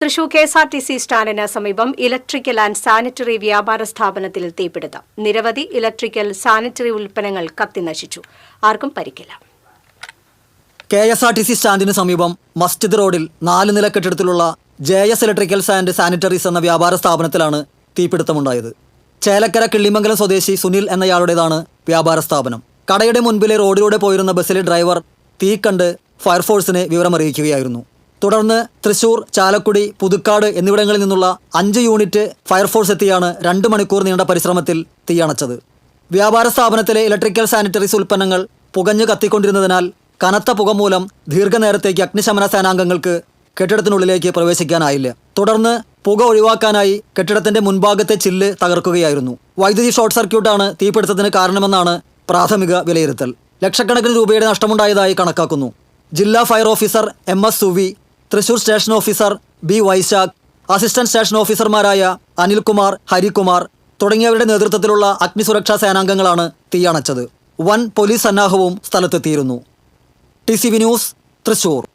Thrissur KSRTC സ്റ്റാൻഡിന് സമീപം electrical and sanitary വ്യാപാര സ്ഥാപനത്തിൽ തീപിടുത്തം. നിരവധി ഇലക്ട്രിക്കൽ സാനിറ്ററി ഉൽപ്പന്നങ്ങൾ കത്തിനശിച്ചു. ആർക്കും പരിക്കില്ല. KSRTC സ്റ്റാൻഡിന് സമീപം മസ്ജിദ് റോഡിൽ 4 നില കെട്ടിടത്തിലുള്ള JS ഇലക്ട്രിക്കൽസ് ആൻഡ് സാനിറ്ററീസ് എന്ന വ്യാപാര സ്ഥാപനത്തിലാണ് തീപിടുത്തമുണ്ടായത്. ചേലക്കര കിള്ളിമംഗലം സ്വദേശി സുനിൽ എന്നയാളുടേതാണ് വ്യാപാര സ്ഥാപനം. കടയുടെ മുൻപിലെ റോഡിലൂടെ പോയിരുന്ന ബസ്സിലെ ഡ്രൈവർ തീ കണ്ട് ഫയർഫോഴ്സിനെ വിവരമറിയിക്കുകയായിരുന്നു. തുടർന്ന് തൃശൂർ, ചാലക്കുടി, പുതുക്കാട് എന്നിവിടങ്ങളിൽ നിന്നുള്ള 5 യൂണിറ്റ് ഫയർഫോഴ്സ് എത്തിയാണ് 2 മണിക്കൂർ നീണ്ട പരിശ്രമത്തിൽ തീയണച്ചത്. വ്യാപാര സ്ഥാപനത്തിലെ ഇലക്ട്രിക്കൽ സാനിറ്ററീസ് ഉൽപ്പന്നങ്ങൾ പുകഞ്ഞു കത്തിക്കൊണ്ടിരുന്നതിനാൽ കനത്ത പുക മൂലം ദീർഘനേരത്തേക്ക് അഗ്നിശമന സേനാംഗങ്ങൾക്ക് കെട്ടിടത്തിനുള്ളിലേക്ക് പ്രവേശിക്കാനായില്ല. തുടർന്ന് പുക ഒഴിവാക്കാനായി കെട്ടിടത്തിന്റെ മുൻഭാഗത്തെ ചില്ല് തകർക്കുകയായിരുന്നു. വൈദ്യുതി ഷോർട്ട് സർക്യൂട്ടാണ് തീപിടുത്തത്തിന് കാരണമെന്നാണ് പ്രാഥമിക വിലയിരുത്തൽ. ലക്ഷക്കണക്കിന് രൂപയുടെ നഷ്ടമുണ്ടായതായി കണക്കാക്കുന്നു. ജില്ലാ fire officer MS Suvi, Thrissur station officer B Vaishakh, assistant station ഓഫീസർമാരായ അനിൽകുമാർ, ഹരികുമാർ തുടങ്ങിയവരുടെ നേതൃത്വത്തിലുള്ള അഗ്നിസുരക്ഷാ സേനാംഗങ്ങളാണ് തീയണച്ചത്. വൻ പോലീസ് സന്നാഹവും സ്ഥലത്തെത്തിയിരുന്നു. TCV news, Thrissur.